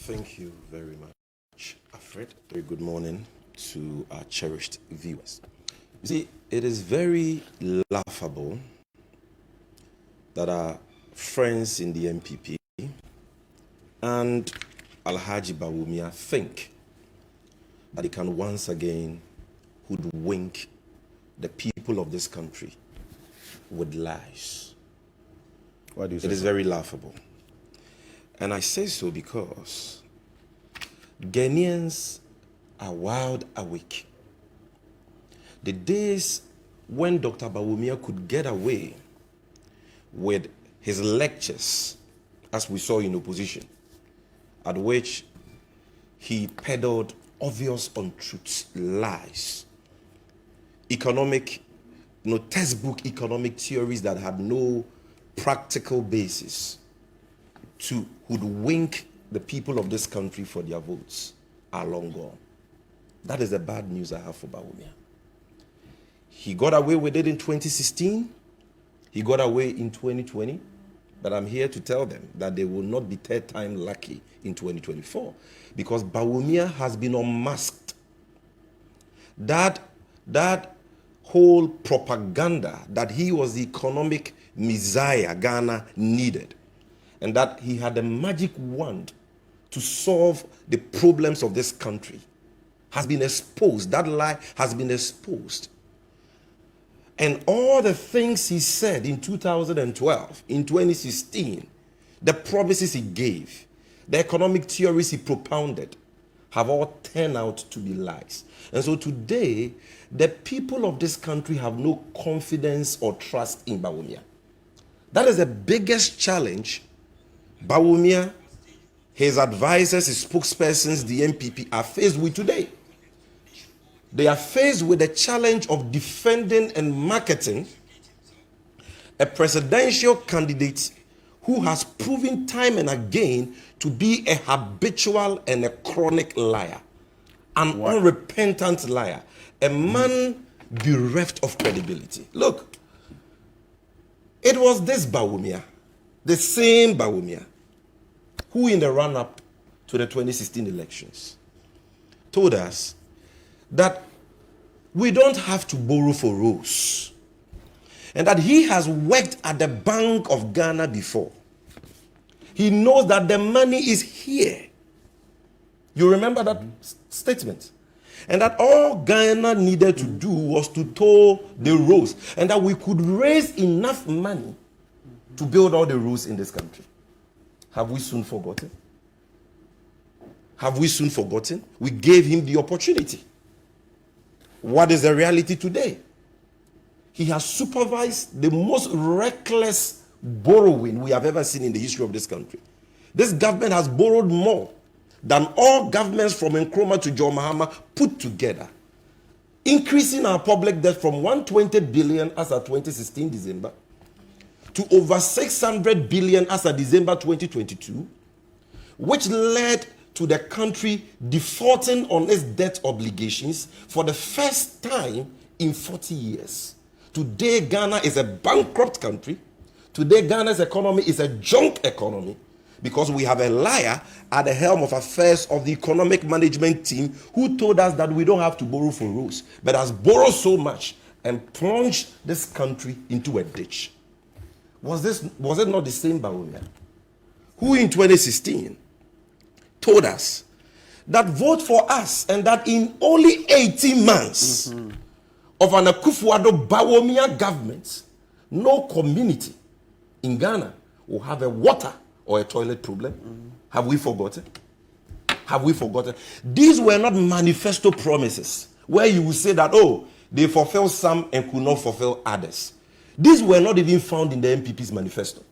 Thank you very much, Alfred. Very good morning to our cherished viewers. You see, it is very laughable that our friends in the MPP and Alhaji Bawumia think that they can once again hoodwink the people of this country with lies. Why do you say It is so? very laughable. And I say so because Ghanaians are wide awake. The days when Dr. Bawumia could get away with his lectures, as we saw in opposition, at which he peddled obvious untruths, lies, textbook economic theories that had no practical basis to hoodwink the people of this country for their votes are long gone. That is the bad news I have for Bawumia. He got away with it in 2016. He got away in 2020. But I'm here to tell them that they will not be third time lucky in 2024 because Bawumia has been unmasked. That whole propaganda that he was the economic messiah Ghana needed and that he had a magic wand to solve the problems of this country has been exposed. That lie has been exposed. And all the things he said in 2012, in 2016, the promises he gave, the economic theories he propounded, have all turned out to be lies. And so today, the people of this country have no confidence or trust in Bawumia. That is the biggest challenge Bawumia, his advisors, his spokespersons, the MPP are faced with today. They are faced with the challenge of defending and marketing a presidential candidate who has proven time and again to be a habitual and a chronic liar, an unrepentant liar, a man bereft of credibility. Look, it was this Bawumia, the same Bawumia, who in the run-up to the 2016 elections told us that we don't have to borrow for rose, and that he has worked at the Bank of Ghana before. He knows that the money is here. You remember that statement? And that all Ghana needed to do was to tow the roads, and that we could raise enough money to build all the roads in this country. Have we soon forgotten? Have we soon forgotten? We gave him the opportunity. What is the reality today? He has supervised the most reckless borrowing we have ever seen in the history of this country. This government has borrowed more than all governments from Nkrumah to John Mahama put together, increasing our public debt from 120 billion as of 2016 December to over 600 billion as of December 2022, which led to the country defaulting on its debt obligations for the first time in 40 years. Today, Ghana is a bankrupt country. Today, Ghana's economy is a junk economy because we have a liar at the helm of affairs of the economic management team who told us that we don't have to borrow for rose, but has borrowed so much and plunged this country into a ditch. Was it not the same Bawumia who in 2016 told us that vote for us and that in only 18 months of an Akufo-Addo Bawumia government, no community in Ghana will have a water or a toilet problem? Have we forgotten? Have we forgotten? These were not manifesto promises where you will say that, oh, they fulfill some and could not fulfill others. These were not even found in the MPP's manifesto.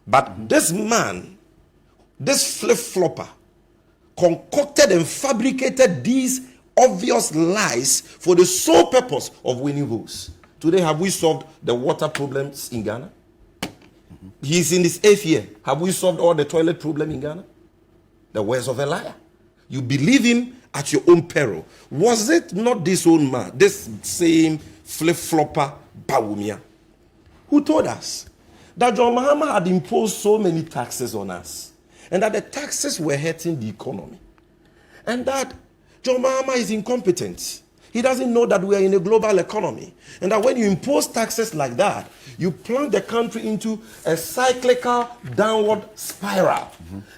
But this man, this flip-flopper, concocted and fabricated these obvious lies for the sole purpose of winning votes. Today, have we solved the water problems in Ghana? He's in his 8th year. Have we solved all the toilet problem in Ghana? The words of a liar. You believe him at your own peril. Was it not this old man, this same flip-flopper Bawumia, who told us that John Mahama had imposed so many taxes on us and that the taxes were hurting the economy, and that John Mahama is incompetent. He doesn't know that we are in a global economy, and that when you impose taxes like that, you plunge the country into a cyclical downward spiral.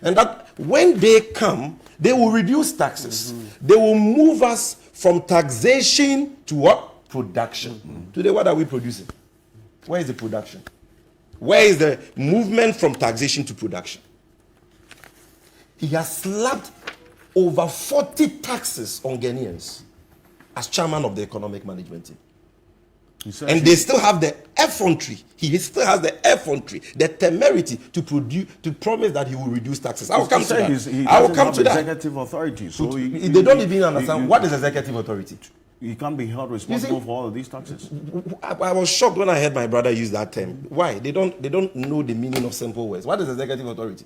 And that when they come, they will reduce taxes. They will move us from taxation to what? Production. Today, what are we producing? Where is the production? Where is the movement from taxation to production? He has slapped over 40 taxes on Ghanaians as chairman of the economic management team. And they still have the effrontery. He still has the effrontery, the temerity to promise that he will reduce taxes. I will come to that. I will come to that. Executive authority. So they don't even understand what is executive authority. He can't be held responsible for all of these taxes. I was shocked when I heard my brother use that term. Why? They don't know the meaning of simple words. What is executive authority?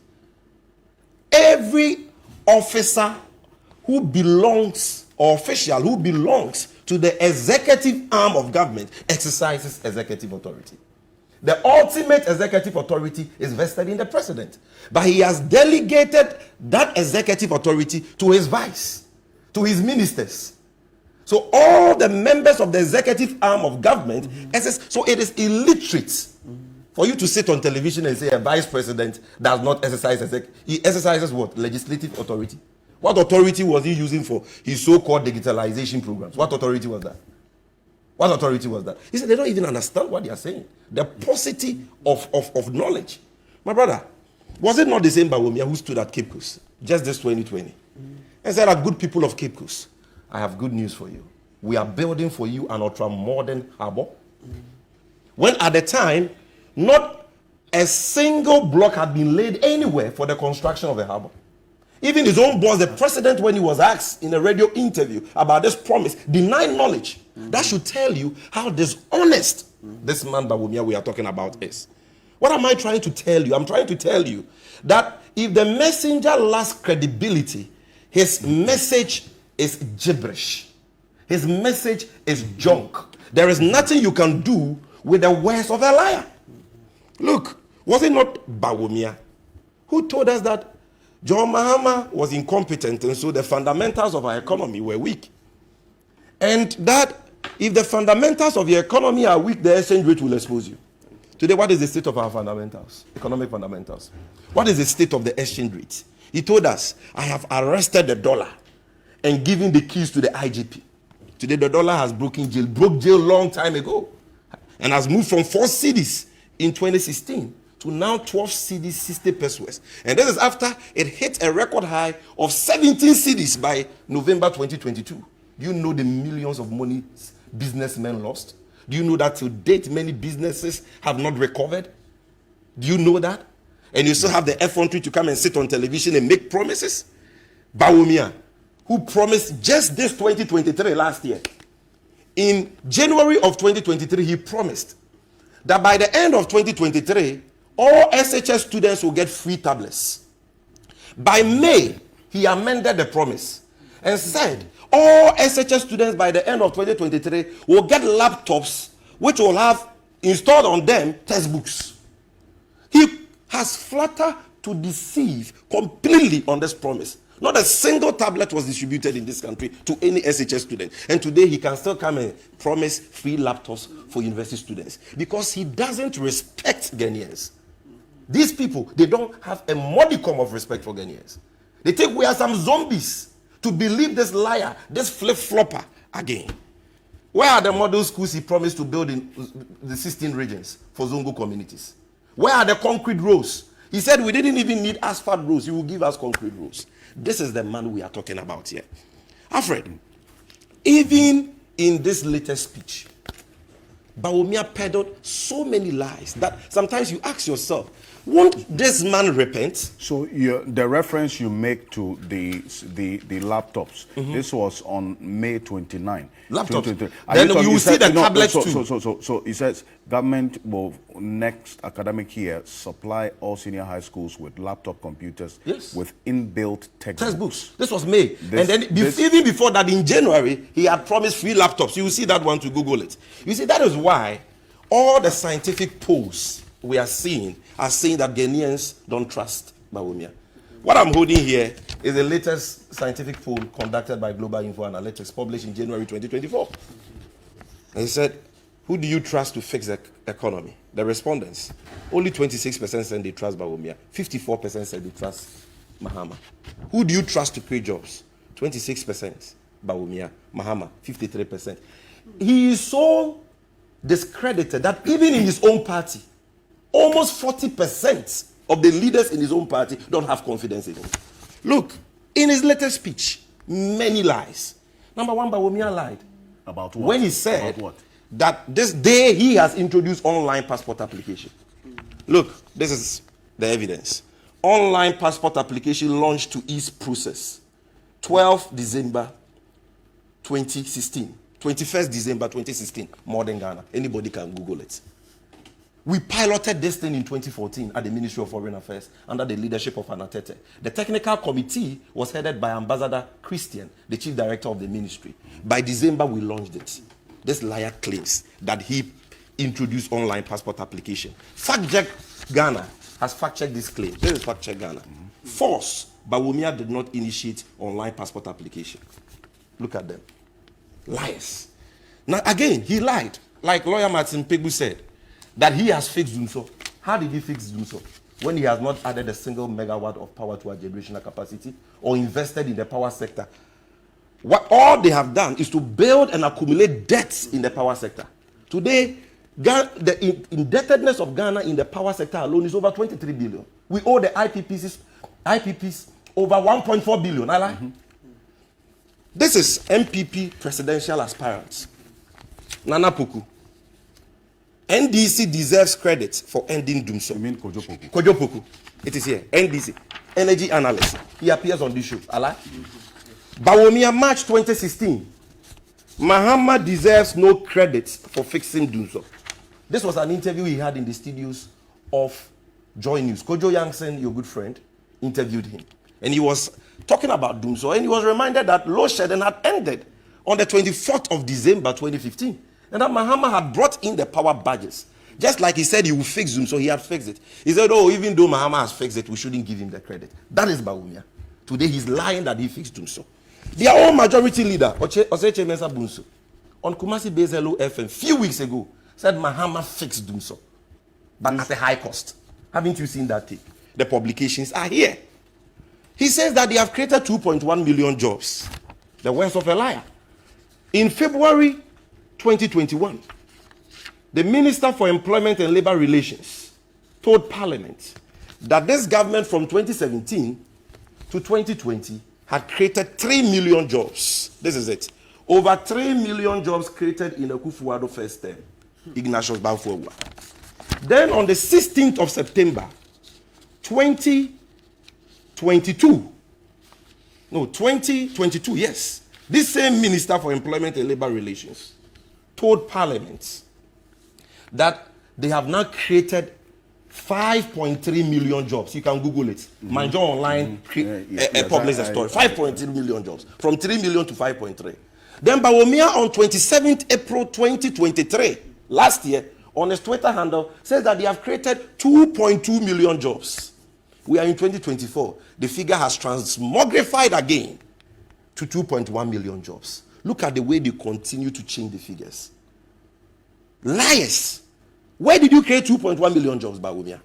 Every officer who belongs, or official who belongs to the executive arm of government exercises executive authority. The ultimate executive authority is vested in the president, but he has delegated that executive authority to his vice, to his ministers. So all the members of the executive arm of government, so it is illiterate for you to sit on television and say a vice president does not exercise, he exercises what? Legislative authority. What authority was he using for his so-called digitalization programs? What authority was that? What authority was that? He said they don't even understand what they are saying. The paucity of knowledge. My brother, was it not the same Bawumia who stood at Cape Coast just this 2020 and said, "Good people of Cape Coast, I have good news for you. We are building for you an ultra-modern harbor." When at the time, not a single block had been laid anywhere for the construction of a harbor. Even his own boss, the president, when he was asked in a radio interview about this promise, denied knowledge. That should tell you how dishonest this man Bawumia we are talking about is. What am I trying to tell you? I'm trying to tell you that if the messenger lacks credibility, his message is gibberish. His message is junk. There is nothing you can do with the words of a liar. Look, was it not Bawumia who told us that John Mahama was incompetent, and so the fundamentals of our economy were weak? And that if the fundamentals of your economy are weak, the exchange rate will expose you. Today, what is the state of our fundamentals? Economic fundamentals. What is the state of the exchange rate? He told us, "I have arrested the dollar and given the keys to the IGP." Today, the dollar has broke jail long time ago, and has moved from 4 cedis in 2016 to now 12 cedis 60 pesos. And this is after it hit a record high of 17 cedis by November 2022. Do you know the millions of money businessmen lost? Do you know that to date many businesses have not recovered? Do you know that? And you still have the effrontery to come and sit on television and make promises? Bawumia, who promised just this 2023 last year. In January of 2023, he promised that by the end of 2023, all SHS students will get free tablets. By May, he amended the promise and said all SHS students by the end of 2023 will get laptops which will have installed on them textbooks. He has flattered to deceive completely on this promise. Not a single tablet was distributed in this country to any SHS student. And today he can still come and promise free laptops for university students because he doesn't respect Ghanaians. These people, they don't have a modicum of respect for Ghanaians. They think we are some zombies to believe this liar, this flip-flopper again. Where are the model schools he promised to build in the 16 regions for Zongo communities? Where are the concrete roads? He said we didn't even need asphalt roads. He will give us concrete roads. This is the man we are talking about here. Alfred, even in this latest speech, Bawumia peddled so many lies that sometimes you ask yourself, won't this man repent? So the reference you make to the laptops, this was on May 29. Laptops. Then you will see the tablets too. So it says government will next academic year supply all senior high schools with laptop computers with inbuilt textbooks. This was May. And then even before that, in January, he had promised free laptops. You will see that one to Google it. You see, that is why all the scientific polls we are saying that Ghanaians don't trust Bawumia. What I'm holding here is the latest scientific poll conducted by Global Info Analytics, published in January 2024. And he said, who do you trust to fix the economy? The respondents. Only 26% said they trust Bawumia. 54% said they trust Mahama. Who do you trust to create jobs? 26% Bawumia. Mahama, 53%. He is so discredited that even in his own party, almost 40% of the leaders in his own party don't have confidence in him. Look, in his latest speech, many lies. Number one, Bawumia lied. About what? When he said that this day he has introduced online passport application. Look, this is the evidence. Online passport application launched to ease process. 12 December 2016. 21st December 2016. Modern Ghana. Anybody can Google it. We piloted this thing in 2014 at the Ministry of Foreign Affairs under the leadership of Anatete. The technical committee was headed by Ambassador Christian, the chief director of the ministry. By December, we launched it. This liar claims that he introduced online passport application. Fact Check Ghana has fact-checked this claim. This is Fact Check Ghana. False. Bawumia did not initiate online passport application. Look at them. Liars. Now, again, he lied. Like lawyer Martin Pegu said, that he has fixed Dumso. How did he fix Dumso? When he has not added a single megawatt of power to our generational capacity or invested in the power sector. What all they have done is to build and accumulate debts in the power sector. Today, the indebtedness of Ghana in the power sector alone is over 23 billion. We owe the IPPs over 1.4 billion. I lie? This is MPP presidential aspirants. Nana Puku. NDC deserves credit for ending Dumso. You mean Kojo Poku? Kojo Poku. It is here. NDC. Energy analyst. He appears on this show. Allah. Bawumia, March 2016. Mahama deserves no credit for fixing Dumso. This was an interview he had in the studios of Joy News. Kojo Yankson, your good friend, interviewed him. And he was talking about Dumso. And he was reminded that load shedding had ended on the 24th of December 2015. And that Mahama had brought in the power badges. Just like he said he would fix Zoom, so he had fixed it. He said, oh, even though Mahama has fixed it, we shouldn't give him the credit. That is Bawumia. Today he's lying that he fixed Zoom. So their own majority leader, Oseche Mensah Bunso, on Kumasi Bezelo FM, few weeks ago, said Mahama fixed Dumso, but at a high cost. Haven't you seen that tape? The publications are here. He says that they have created 2.1 million jobs. The words of a liar. In February 2021, the Minister for Employment and Labor Relations told Parliament that this government from 2017 to 2020 had created 3 million jobs. This is it. Over 3 million jobs created in the Akufo-Addo first term. Ignatius Banfuwa. Then on the 16th of September 2022, yes, this same Minister for Employment and Labor Relations told Parliament that they have now created 5.3 million jobs. You can Google it. Manjo Online published a story. 5.3 million jobs. From 3 million to 5.3. Then Bawumia on 27th April 2023, last year, on his Twitter handle, says that they have created 2.2 million jobs. We are in 2024. The figure has transmogrified again to 2.1 million jobs. Look at the way they continue to change the figures. Liars. Where did you create 2.1 million jobs, Bawumia?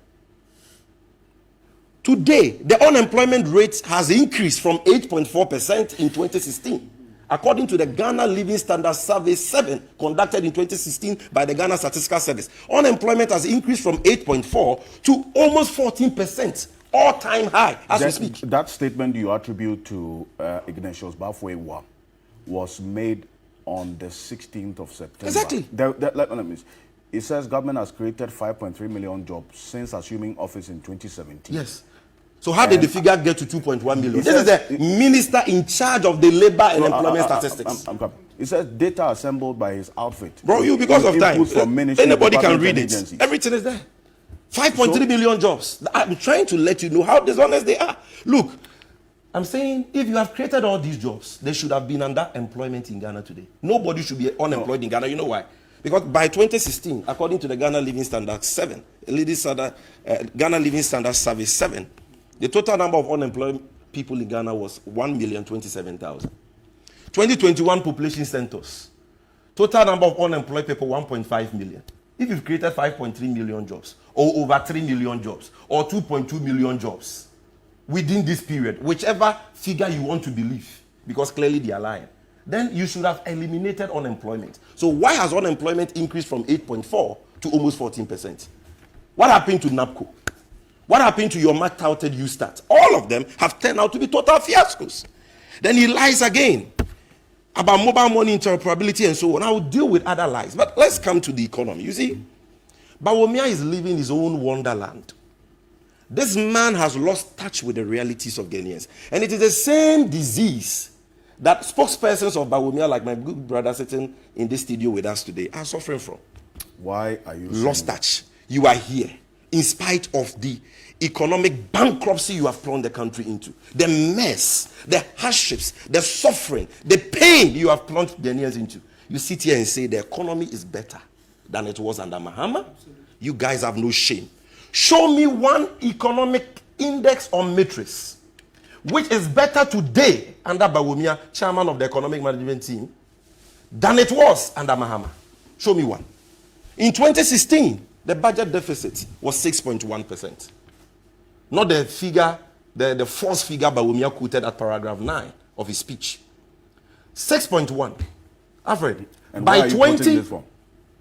Today, the unemployment rate has increased from 8.4% in 2016. According to the Ghana Living Standards Survey 7 conducted in 2016 by the Ghana Statistical Service, unemployment has increased from 8.4 to almost 14%, all-time high as we speak. That statement you attribute to Ignatius Banfuwa was made on the 16th of September. Exactly. Let me. It says government has created 5.3 million jobs since assuming office in 2017. Yes. So how did the figure get to 2.1 million? This is the minister in charge of the labor and employment statistics. It says data assembled by his outfit. Bro, you because of time. Anybody can read it. Everything is there. 5.3 million jobs. I'm trying to let you know how dishonest they are. Look, I'm saying if you have created all these jobs, they should have been under employment in Ghana today. Nobody should be unemployed in Ghana. You know why? Because by 2016, according to the Ghana Living Standards 7, Ghana Living Standards Survey 7, The total number of unemployed people in Ghana was 1,027,000. 2021 population census. Total number of unemployed people, 1.5 million. If you've created 5.3 million jobs, or over 3 million jobs, or 2.2 million jobs within this period, whichever figure you want to believe, because clearly they are lying, then you should have eliminated unemployment. So why has unemployment increased from 8.4 to almost 14%? What happened to NAPCO? What happened to your much-touted USTAT? All of them have turned out to be total fiascos. Then he lies again about mobile money interoperability and so on. I will deal with other lies. But let's come to the economy. You see, Bawumia is living his own wonderland. This man has lost touch with the realities of Ghanaians. And it is the same disease that spokespersons of Bawumia, like my good brother sitting in this studio with us today, are suffering from. Why are you lost touch? You are here in spite of the economic bankruptcy you have plunged the country into, the mess, the hardships, the suffering, the pain you have plunged Ghanaians into. You sit here and say the economy is better than it was under Mahama. You guys have no shame. Show me one economic index or matrix which is better today under Bawumia, chairman of the economic management team, than it was under Mahama. Show me one. In 2016, the budget deficit was 6.1%. Not the figure, the false figure Bawumia quoted at paragraph 9 of his speech. 6.1. Alfred, and by 20,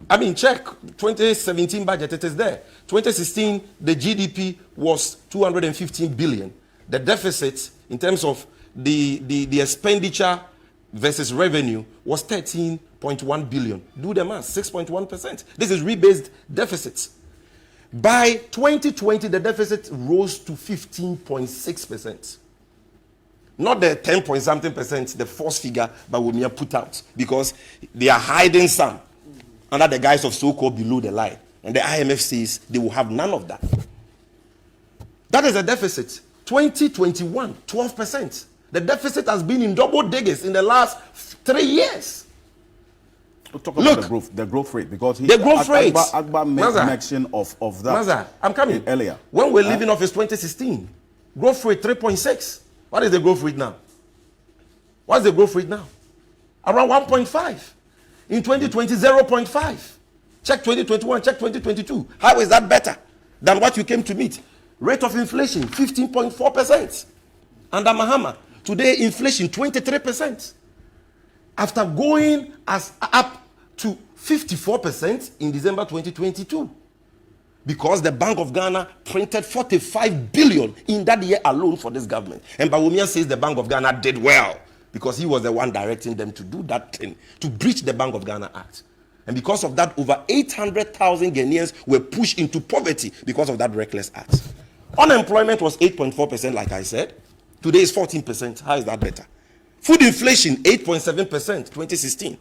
I mean, check 2017 budget, it is there. 2016, the GDP was 215 billion. The deficit, in terms of the expenditure versus revenue, was 13.1 billion. Do the math, 6.1%. This is rebased deficit. By 2020, the deficit rose to 15.6%. Not the 10 point something percent, the false figure Bawumia put out, because they are hiding some under the guise of so-called below the line. And the IMF says they will have none of that. That is a deficit. 2021, 12%. The deficit has been in double digits in the last 3 years. We'll talk about the growth rate, because the growth rate. Agba made mention of that. Maza, I'm coming. Earlier. When we're leaving office 2016, growth rate 3.6. What is the growth rate now? What's the growth rate now? Around 1.5. In 2020, 0.5. Check 2021, check 2022. How is that better than what you came to meet? Rate of inflation, 15.4%. Under Mahama, today inflation, 23%. After going up to 54% in December 2022. Because the Bank of Ghana printed 45 billion in that year alone for this government. And Bawumia says the Bank of Ghana did well, because he was the one directing them to do that thing, to breach the Bank of Ghana Act. And because of that, over 800,000 Ghanaians were pushed into poverty because of that reckless act. Unemployment was 8.4%, like I said. Today is 14%. How is that better? Food inflation, 8.7%, 2016.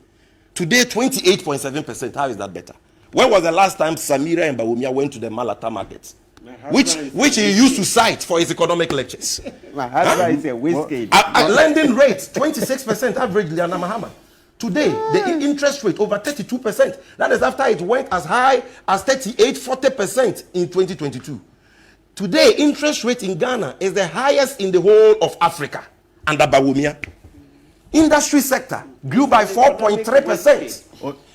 Today, 28.7%. How is that better? When was the last time Samira and Bawumia went to the Malata market? Which he used to cite for his economic lectures. My husband is a whiskey. Lending rate, 26% averagely under Mahama. Today, the interest rate over 32%. That is after it went as high as 38, 40% in 2022. Today, interest rate in Ghana is the highest in the whole of Africa under Bawumia. Industry sector grew by 4.3%.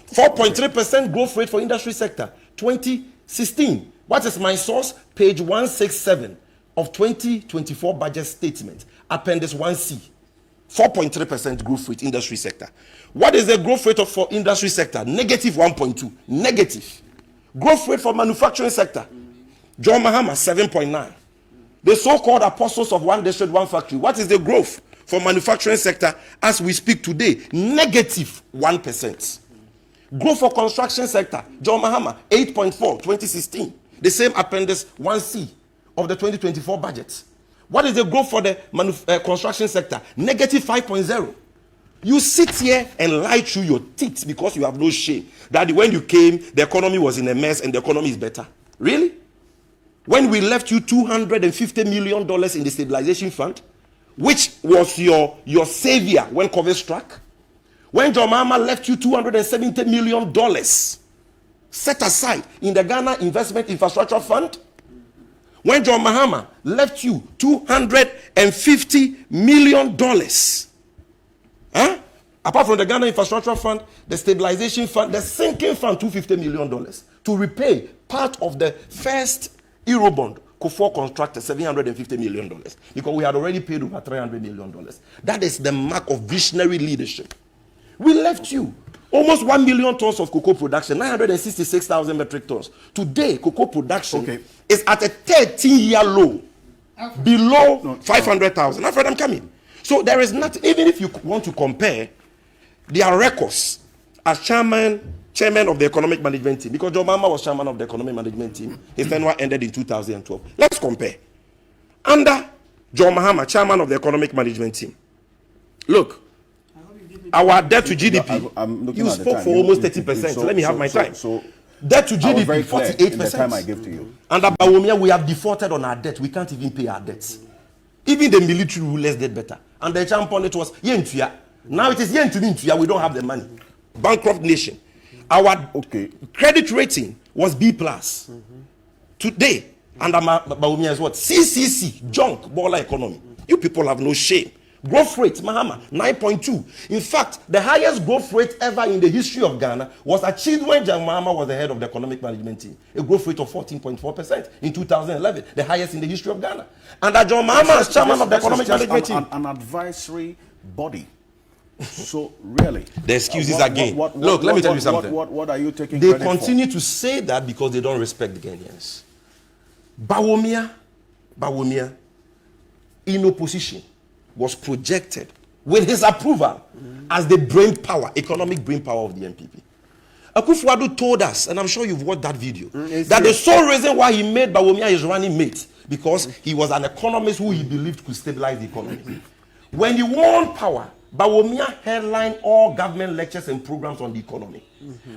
4.3% growth rate for industry sector, 2016. What is my source? Page 167 of 2024 budget statement, Appendix 1C. 4.3% growth rate industry sector. What is the growth rate for industry sector? Negative 1.2. Negative. Growth rate for manufacturing sector. John Mahama, 7.9. The so-called apostles of one district, one factory. What is the growth for manufacturing sector as we speak today? Negative 1%. Growth for construction sector, John Mahama, 8.4, 2016. The same Appendix 1C of the 2024 budget. What is the growth for the construction sector? Negative 5.0. You sit here and lie through your teeth because you have no shame that when you came, the economy was in a mess and the economy is better. Really? When we left you $250 million in the stabilization fund, which was your savior when COVID struck, when John Mahama left you $270 million set aside in the Ghana Investment Infrastructure Fund, When John Mahama left you $250 million, huh? Apart from the Ghana Infrastructure Fund, the Stabilization Fund, the Sinking Fund, $250 million to repay part of the first Eurobond Kufuor constructed $750 million because we had already paid over $300 million. That is the mark of visionary leadership. We left you almost 1 million tons of cocoa production, 966,000 metric tons. Today, cocoa production is at a 13-year low, below 500,000. Alfred, I'm coming. So there is nothing, even if you want to compare their records as chairman of the economic management team, because John Mahama was chairman of the economic management team. His tenure ended in 2012. Let's compare. Under John Mahama, chairman of the economic management team, look, our debt to GDP, you spoke for almost 30%. So let me have my time. Debt to GDP, 48%. The time I give to you. Under Bawumia, we have defaulted on our debt. We can't even pay our debts. Even the military rulers did better. And the champion it was Yentuya. Now it is Yentuya. We don't have the money. Bankrupt nation. Our credit rating was B+. Today, under Bawumia is what? CCC, junk, baller economy. You people have no shame. Growth rate, Mahama, 9.2. In fact, the highest growth rate ever in the history of Ghana was achieved when John Mahama was the head of the economic management team. A growth rate of 14.4% in 2011, the highest in the history of Ghana. And John Mahama as chairman of the economic management team. An advisory body. So really, the excuses again. Look, let me tell you something. What are you taking? They continue to say that because they don't respect the Ghanaians. Bawumia, in opposition, was projected with his approval as the brain power, economic brain power of the NPP. Akufo-Addo told us, and I'm sure you've watched that video, that the sole reason why he made Bawumia his running mate because he was an economist who he believed could stabilize the economy. When he won power, Bawumia headlined all government lectures and programs on the economy.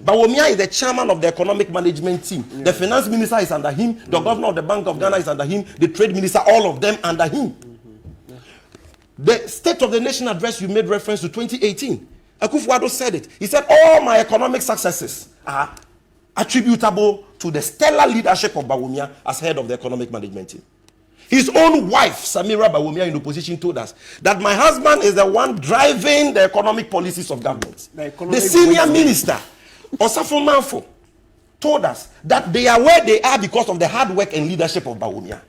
Bawumia is the chairman of the economic management team. The finance minister is under him. The governor of the Bank of Ghana is under him. The trade minister, all of them under him. The State of the Nation address you made reference to 2018. Akufo-Addo said it. He said all my economic successes are attributable to the stellar leadership of Bawumia as head of the economic management team. His own wife, Samira Bawumia, in opposition, told us that my husband is the one driving the economic policies of government. The senior minister, Osafo Manfo, told us that they are where they are because of the hard work and leadership of Bawumia.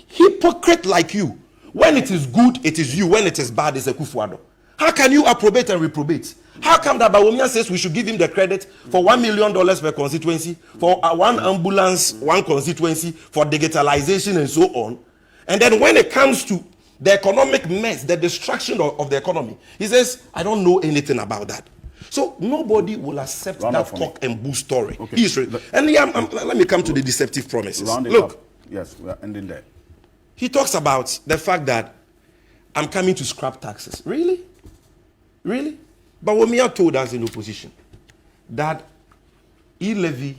Hypocrite like you. When it is good, it is you. When it is bad, it's Akufo-Addo. How can you approbate and reprobate? How come that Bawumia says we should give him the credit for $1 million per constituency, for one ambulance, one constituency, for digitalization and so on? And then when it comes to the economic mess, the destruction of the economy, he says, I don't know anything about that. So nobody will accept that talk and boo story. And let me come to the deceptive promises. Look. Yes, we are ending there. He talks about the fact that I'm coming to scrap taxes. Really? Really? Bawumia told us in opposition that e-levy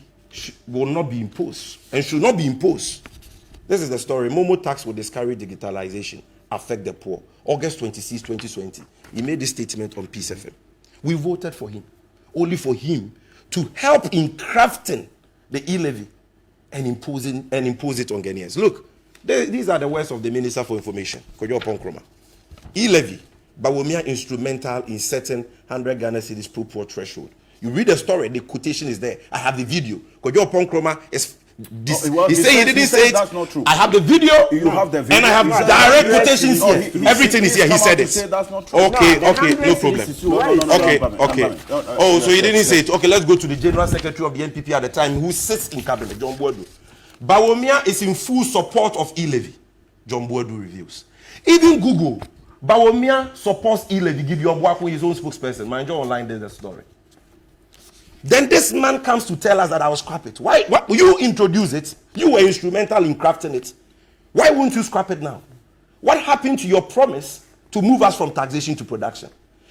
will not be imposed and should not be imposed. This is the story. Momo tax will discourage digitalization, affect the poor. August 26, 2020. He made this statement on Peace FM. We voted for him, only for him to help in crafting the e-levy and impose it on Ghanaians. Look, these are the words of the Minister for Information, Kojo Ponkroma. E-levy, Bawumia instrumental in setting 100 Ghana cedis pro poor threshold. You read the story, the quotation is there. I have the video. Kojo Ponkroma is he didn't say it. That's not true. I have the video. You have the video. And I have direct quotations here. Everything is here. He said it. That's not true. Okay, no problem. Okay. Oh, so he didn't say it. Okay, let's go to the General Secretary of the NPP at the time who sits in cabinet, John Boadu. Bawumia is in full support of e-levy. John Boadu reveals. Even Google, Bawumia supports e-levy. Give your work with his own spokesperson. Mind you, online there's a story. Then this man comes to tell us that I will scrap it. Why you introduce it? You were instrumental in crafting it. Why won't you scrap it now? What happened to your promise to move us from taxation to production?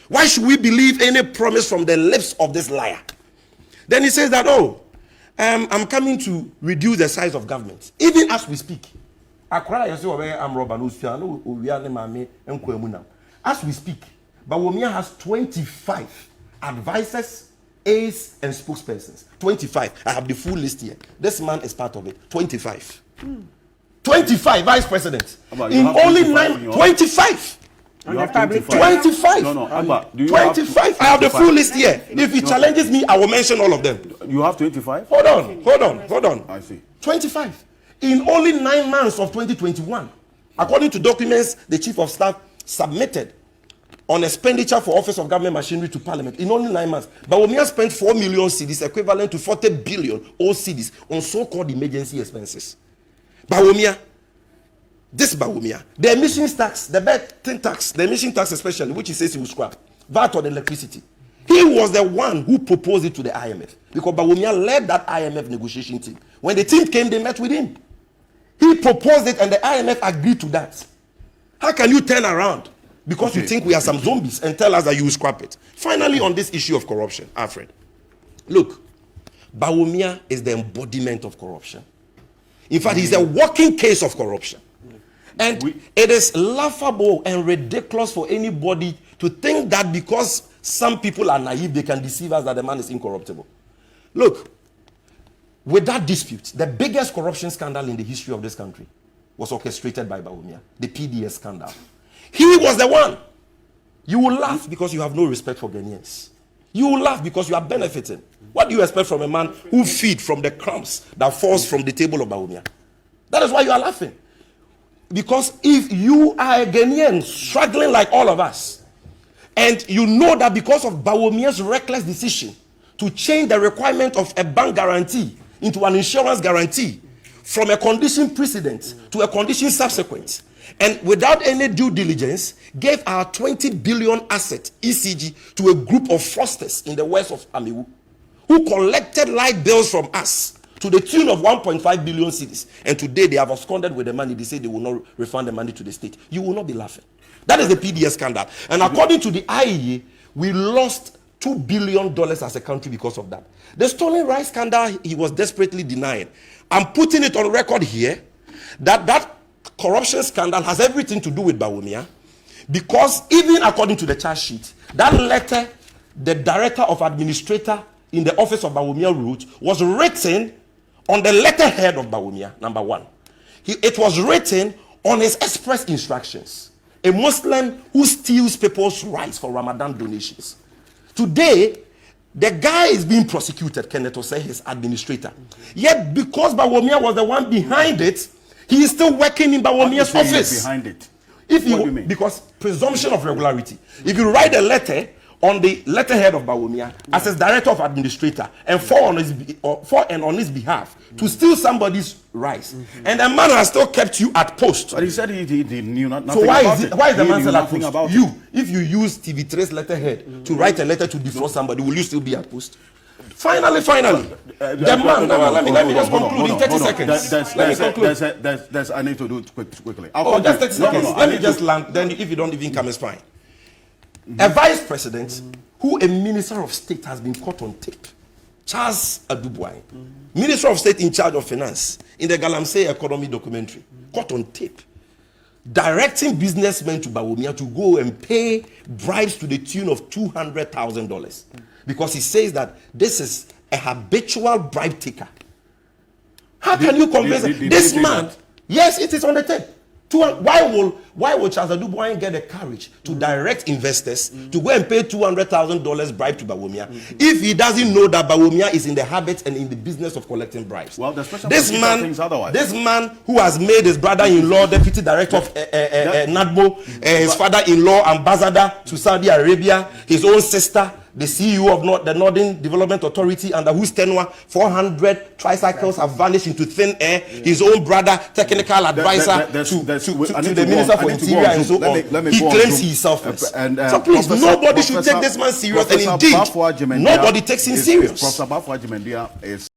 Why should we believe any promise from the lips of this liar? Then he says that, I'm coming to reduce the size of government. Even as we speak. As we speak, Bawumia has 25 advisors, aides, and spokespersons. 25. I have the full list here. This man is part of it. 25. 25 vice presidents. In only 25. You have 25. 25. No, Abba, do you 25. I have the full list here. If he challenges me, I will mention all of them. You have 25? Hold on. I see. 25. In only 9 months of 2021, according to documents the chief of staff submitted on expenditure for Office of Government Machinery to Parliament, in only 9 months, Bawumia spent 4 million cedis, equivalent to 40 billion old cedis, on so-called emergency expenses. Bawumia, the emission tax, the betting tax, the emission tax especially, which he says he will scrap, VAT on electricity. He was the one who proposed it to the IMF, because Bawumia led that IMF negotiation team. When the team came, they met with him. He proposed it and the IMF agreed to that. How can you turn around because you think we are some zombies and tell us that you will scrap it? Finally, on this issue of corruption, Alfred, look, Bawumia is the embodiment of corruption. In fact, he's a walking case of corruption. And it is laughable and ridiculous for anybody to think that because some people are naive, they can deceive us that the man is incorruptible. Look, with that dispute, the biggest corruption scandal in the history of this country was orchestrated by Bawumia, the PDS scandal. He was the one. You will laugh because you have no respect for Ghanaians. You will laugh because you are benefiting. What do you expect from a man who feeds from the crumbs that falls from the table of Bawumia? That is why you are laughing. Because if you are a Ghanaian struggling like all of us, and you know that because of Bawumia's reckless decision to change the requirement of a bank guarantee into an insurance guarantee from a condition precedent to a condition subsequent, and without any due diligence, gave our 20 billion asset, ECG, to a group of fraudsters in the west of Amiwu, who collected light bills from us to the tune of 1.5 billion cedis. And today they have absconded with the money. They say they will not refund the money to the state. You will not be laughing. That is the PDS scandal. And according to the IEA, we lost $2 billion as a country because of that. The stolen rice scandal, he was desperately denying. I'm putting it on record here that that corruption scandal has everything to do with Bawumia, because even according to the charge sheet, that letter the director of administrator in the office of Bawumia wrote was written on the letterhead of Bawumia, number one. It was written on his express instructions. A Muslim who steals people's rights for Ramadan donations. Today, the guy is being prosecuted, Kenneth Osei, his administrator. Yet, because Bawumia was the one behind it, he is still working in Bawumia's office. Behind it? If you, what do you mean? Because presumption of regularity. If you write a letter on the letterhead of Bawumia as his director of administrator and for on his behalf to steal somebody's rights, and the man has still kept you at post. But he said he knew nothing so why about it. Why is the man still at post? About you, if you use TV3's letterhead to write a letter to defraud somebody, will you still be at post? Finally, the man. Let me just conclude in 30 seconds. Let me conclude. I need to do it quickly. Just 30 seconds. Let me just land. Then, if you don't even come, it's fine. A vice president who a minister of state has been caught on tape, Charles Adubuai, minister of state in charge of finance in the Galamsey economy documentary, caught on tape, directing businessmen to Bawumia to go and pay bribes to the tune of $200,000 because he says that this is a habitual bribe taker. How can you convince this man? Yes, it is on the tape. Why will Charles Adubuai get the courage to direct investors to go and pay $200,000 bribe to Bawumia if he doesn't know that Bawumia is in the habit and in the business of collecting bribes? Well, this man who has made his brother-in-law deputy director of NADMO, his father-in-law ambassador to Saudi Arabia, his own sister the CEO of the Northern Development Authority, under whose tenure 400 tricycles have vanished into thin air. His own brother, technical advisor to the Minister for Interior and so on. He claims he's selfless. So please, nobody should take this man serious. And indeed, nobody takes him serious. Professor Bafwa Jimendia is